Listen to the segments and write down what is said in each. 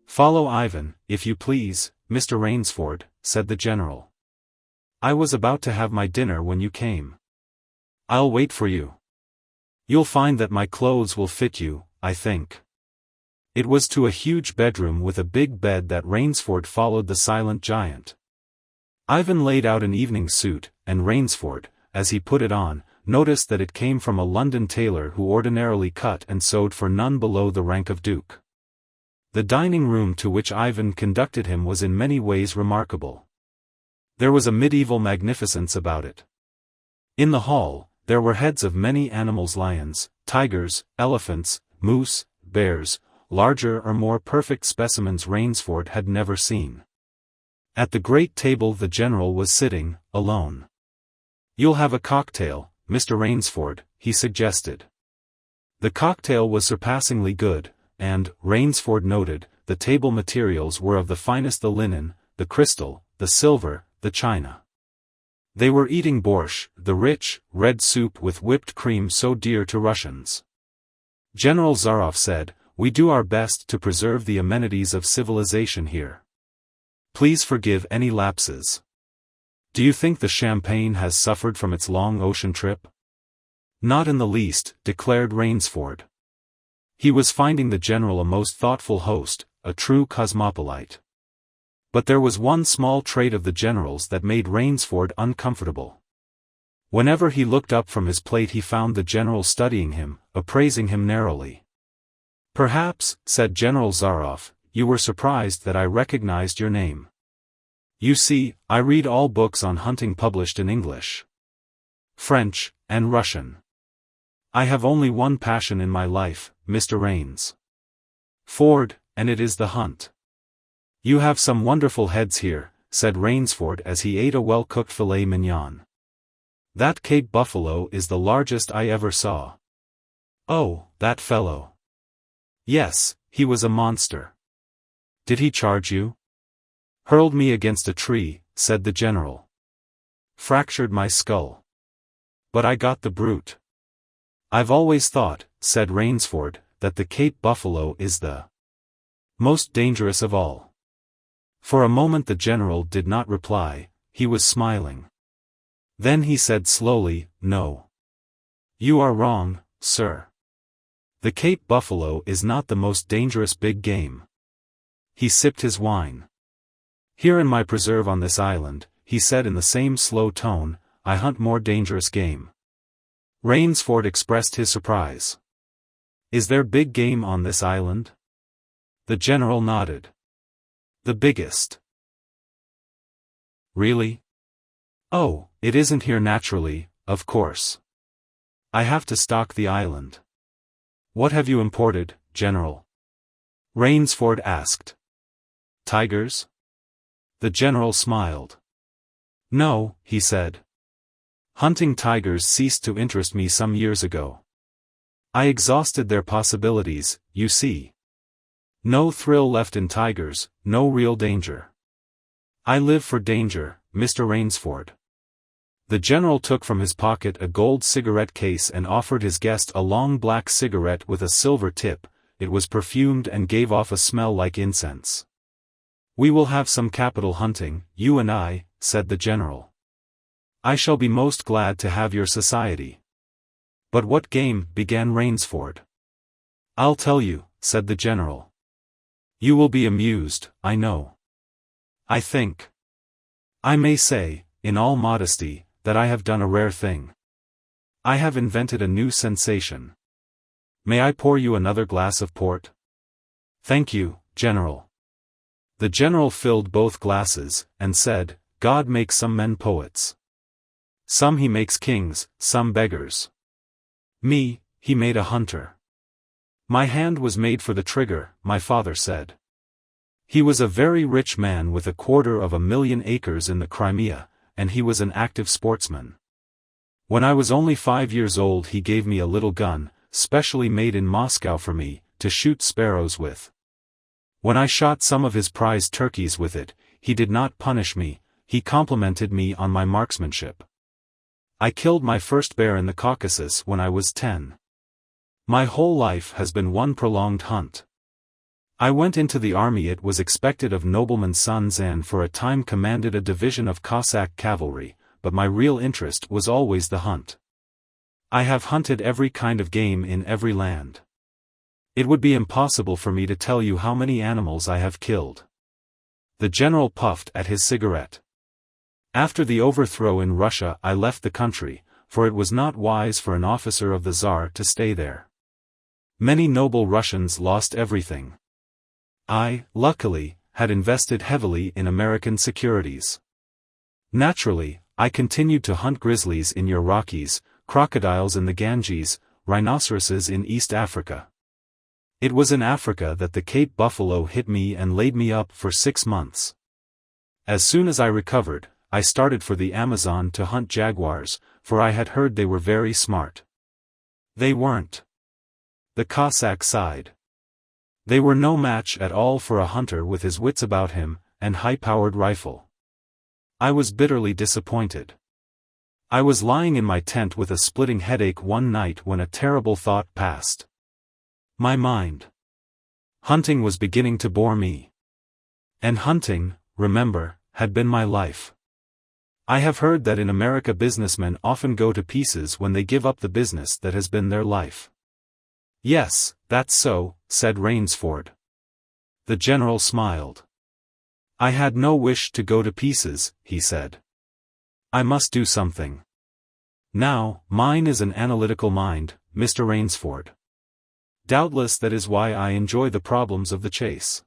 "Follow Ivan, if you please, Mr. Rainsford," said the general. "I was about to have my dinner when you came. I'll wait for you. You'll find that my clothes will fit you, I think." It was to a huge bedroom with a big bed that Rainsford followed the silent giant. Ivan laid out an evening suit, and Rainsford, as he put it on, noticed that it came from a London tailor who ordinarily cut and sewed for none below the rank of duke. The dining room to which Ivan conducted him was in many ways remarkable. There was a medieval magnificence about it. In the hall, there were heads of many animals: lions, tigers, elephants, moose, bears, larger or more perfect specimens Rainsford had never seen. At the great table the general was sitting, alone. "You'll have a cocktail, Mr. Rainsford," he suggested. The cocktail was surpassingly good, and, Rainsford noted, the table materials were of the finest: the linen, the crystal, the silver, the china. They were eating borscht, the rich, red soup with whipped cream so dear to Russians. General Zaroff said, "We do our best to preserve the amenities of civilization here. Please forgive any lapses. Do you think the champagne has suffered from its long ocean trip?" "Not in the least," declared Rainsford. He was finding the general a most thoughtful host, a true cosmopolite. But there was one small trait of the general's that made Rainsford uncomfortable. Whenever he looked up from his plate he found the general studying him, appraising him narrowly. "Perhaps," said General Zaroff, "you were surprised that I recognized your name. You see, I read all books on hunting published in English, French, and Russian. I have only one passion in my life, Mr. Rainsford, and it is the hunt." "You have some wonderful heads here," said Rainsford as he ate a well-cooked filet mignon. "That Cape buffalo is the largest I ever saw." "Oh, that fellow." "Yes, he was a monster." "Did he charge you?" "Hurled me against a tree," said the general. "Fractured my skull. But I got the brute." "I've always thought," said Rainsford, "that the Cape buffalo is the most dangerous of all." For a moment the general did not reply, he was smiling. Then he said slowly, "No. You are wrong, sir. The Cape buffalo is not the most dangerous big game." He sipped his wine. "Here in my preserve on this island," he said in the same slow tone, "I hunt more dangerous game." Rainsford expressed his surprise. "Is there big game on this island?" The general nodded. "The biggest." "Really?" "Oh, it isn't here naturally, of course. I have to stock the island." "What have you imported, General?" Rainsford asked. "Tigers?" The general smiled. "No," he said. "Hunting tigers ceased to interest me some years ago. I exhausted their possibilities, you see. No thrill left in tigers, no real danger. I live for danger, Mr. Rainsford." The general took from his pocket a gold cigarette case and offered his guest a long black cigarette with a silver tip. It was perfumed and gave off a smell like incense. "We will have some capital hunting, you and I," said the general. "I shall be most glad to have your society." "But what game?" began Rainsford. "I'll tell you," said the general. "You will be amused, I know. I think. I may say, in all modesty, that I have done a rare thing. I have invented a new sensation. May I pour you another glass of port?" "Thank you, General." The general filled both glasses, and said, "God makes some men poets. Some he makes kings, some beggars. Me, he made a hunter. My hand was made for the trigger," my father said. He was a very rich man with 250,000 acres in the Crimea, and he was an active sportsman. When I was only 5 years old he gave me a little gun, specially made in Moscow for me, to shoot sparrows with. When I shot some of his prize turkeys with it, he did not punish me, he complimented me on my marksmanship. I killed my first bear in the Caucasus when I was 10. My whole life has been one prolonged hunt. I went into the army. It was expected of noblemen's sons and for a time commanded a division of Cossack cavalry, but my real interest was always the hunt. I have hunted every kind of game in every land. It would be impossible for me to tell you how many animals I have killed. The general puffed at his cigarette. After the overthrow in Russia I left the country, for it was not wise for an officer of the Tsar to stay there. Many noble Russians lost everything. I, luckily, had invested heavily in American securities. Naturally, I continued to hunt grizzlies in your Rockies, crocodiles in the Ganges, rhinoceroses in East Africa. It was in Africa that the Cape buffalo hit me and laid me up for 6 months. As soon as I recovered, I started for the Amazon to hunt jaguars, for I had heard they were very smart. They weren't. The Cossack sighed. They were no match at all for a hunter with his wits about him, and high-powered rifle. I was bitterly disappointed. I was lying in my tent with a splitting headache one night when a terrible thought passed my mind. Hunting was beginning to bore me. And hunting, remember, had been my life. I have heard that in America businessmen often go to pieces when they give up the business that has been their life. Yes, that's so, said Rainsford. The general smiled. I had no wish to go to pieces, he said. I must do something. Now, mine is an analytical mind, Mr. Rainsford. Doubtless that is why I enjoy the problems of the chase.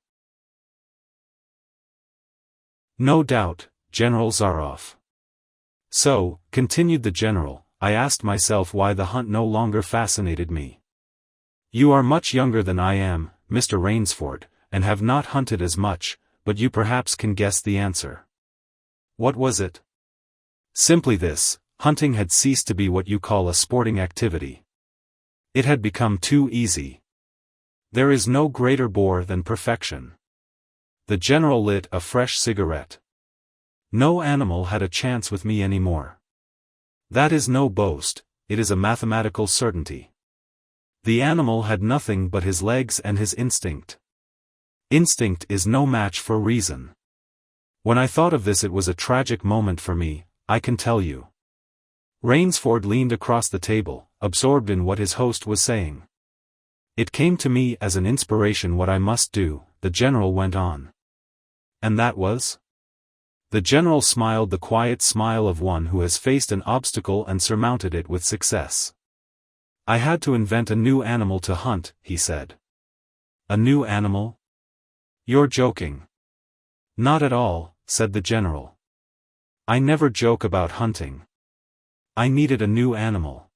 No doubt, General Zaroff. So, continued the general, I asked myself why the hunt no longer fascinated me. You are much younger than I am, Mr. Rainsford, and have not hunted as much, but you perhaps can guess the answer. What was it? Simply this: hunting had ceased to be what you call a sporting activity. It had become too easy. There is no greater bore than perfection. The general lit a fresh cigarette. No animal had a chance with me anymore. That is no boast, it is a mathematical certainty. The animal had nothing but his legs and his instinct. Instinct is no match for reason. When I thought of this, it was a tragic moment for me, I can tell you. Rainsford leaned across the table, absorbed in what his host was saying. It came to me as an inspiration what I must do, the general went on. And that was? The general smiled the quiet smile of one who has faced an obstacle and surmounted it with success. I had to invent a new animal to hunt, he said. A new animal? You're joking. Not at all, said the general. I never joke about hunting. I needed a new animal.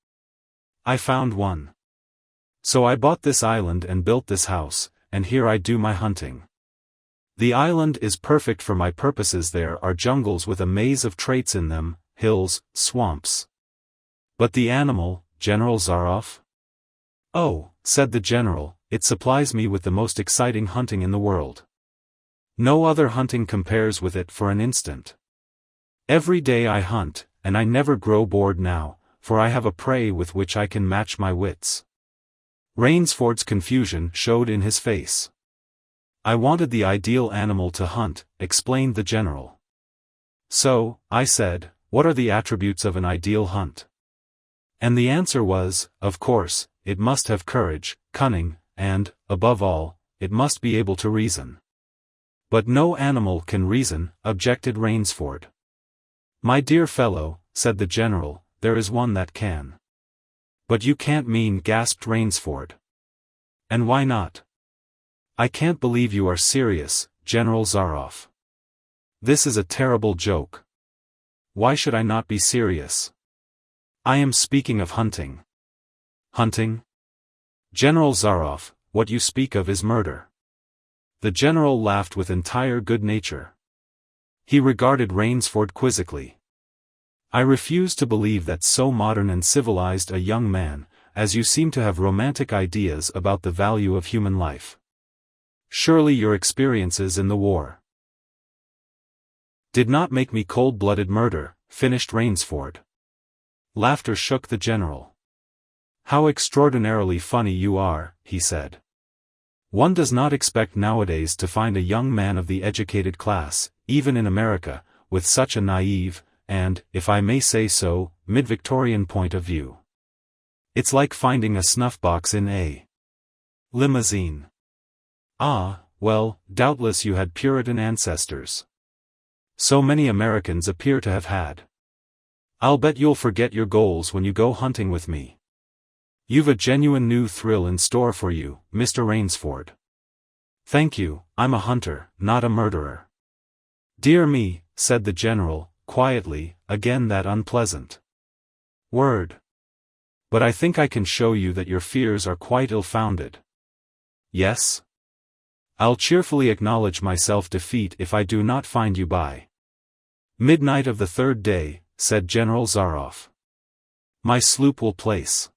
I found one. So I bought this island and built this house, and here I do my hunting. The island is perfect for my purposes. There are jungles with a maze of traits in them, hills, swamps. But the animal, General Zaroff? Oh, said the general, it supplies me with the most exciting hunting in the world. No other hunting compares with it for an instant. Every day I hunt, and I never grow bored now, for I have a prey with which I can match my wits. Rainsford's confusion showed in his face. I wanted the ideal animal to hunt, explained the general. So, I said, what are the attributes of an ideal hunt? And the answer was, of course, it must have courage, cunning, and, above all, it must be able to reason. But no animal can reason, objected Rainsford. My dear fellow, said the general, there is one that can. But you can't mean, gasped Rainsford. And why not? I can't believe you are serious, General Zaroff. This is a terrible joke. Why should I not be serious? I am speaking of hunting. Hunting? General Zaroff, what you speak of is murder. The general laughed with entire good nature. He regarded Rainsford quizzically. I refuse to believe that so modern and civilized a young man, as you seem to have romantic ideas about the value of human life. Surely your experiences in the war did not make me cold-blooded murder, finished Rainsford. Laughter shook the general. "How extraordinarily funny you are," he said. "One does not expect nowadays to find a young man of the educated class, even in America, with such a naive, and, if I may say so, mid-Victorian point of view. It's like finding a snuff-box in a limousine." "Ah, well, doubtless you had Puritan ancestors. So many Americans appear to have had. I'll bet you'll forget your goals when you go hunting with me. You've a genuine new thrill in store for you, Mr. Rainsford." "Thank you, I'm a hunter, not a murderer." "Dear me," said the general, quietly, again that unpleasant word. "But I think I can show you that your fears are quite ill-founded." "Yes? I'll cheerfully acknowledge myself defeat if I do not find you by midnight of the third day," said General Zaroff. "My sloop will place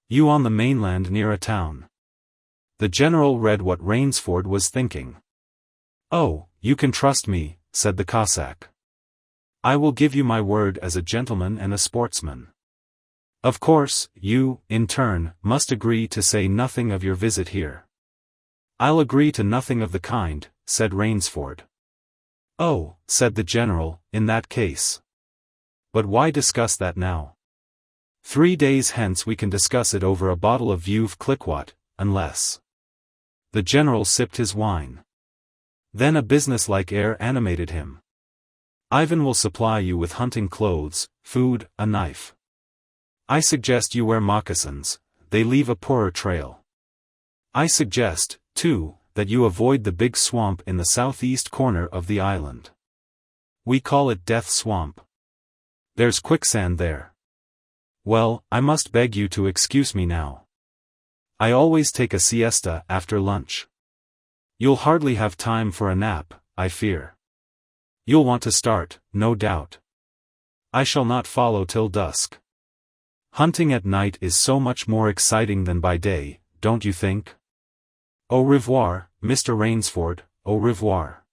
you on the mainland near a town." The general read what Rainsford was thinking. "Oh, you can trust me," said the Cossack. "I will give you my word as a gentleman and a sportsman. Of course, you, in turn, must agree to say nothing of your visit here." "I'll agree to nothing of the kind," said Rainsford. "Oh," said the general, "in that case. But why discuss that now? 3 days hence we can discuss it over a bottle of Veuve Clicquot, unless—" The general sipped his wine. Then a businesslike air animated him. "Ivan will supply you with hunting clothes, food, a knife. I suggest you wear moccasins, they leave a poorer trail. I suggest, too, that you avoid the big swamp in the southeast corner of the island. We call it Death Swamp. There's quicksand there. Well, I must beg you to excuse me now. I always take a siesta after lunch. You'll hardly have time for a nap, I fear. You'll want to start, no doubt. I shall not follow till dusk. Hunting at night is so much more exciting than by day, don't you think? Au revoir, Mr. Rainsford, au revoir."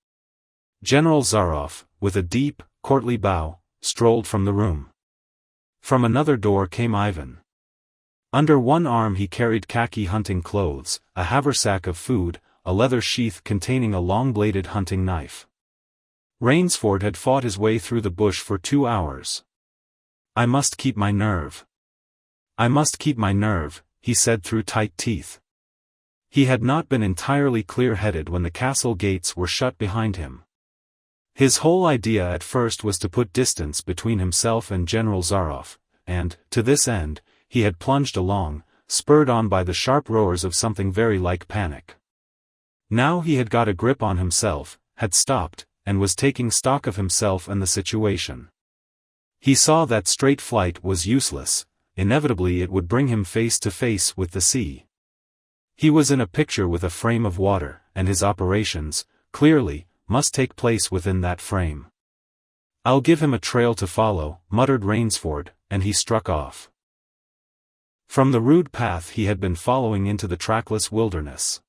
General Zaroff, with a deep, courtly bow, strolled from the room. From another door came Ivan. Under one arm he carried khaki hunting clothes, a haversack of food, a leather sheath containing a long-bladed hunting knife. Rainsford had fought his way through the bush for 2 hours. "I must keep my nerve. I must keep my nerve," he said through tight teeth. He had not been entirely clear-headed when the castle gates were shut behind him. His whole idea at first was to put distance between himself and General Zaroff, and, to this end, he had plunged along, spurred on by the sharp roars of something very like panic. Now he had got a grip on himself, had stopped, and was taking stock of himself and the situation. He saw that straight flight was useless, inevitably it would bring him face to face with the sea. He was in a picture with a frame of water, and his operations, clearly, must take place within that frame. "I'll give him a trail to follow," muttered Rainsford, and he struck off. From the rude path he had been following into the trackless wilderness.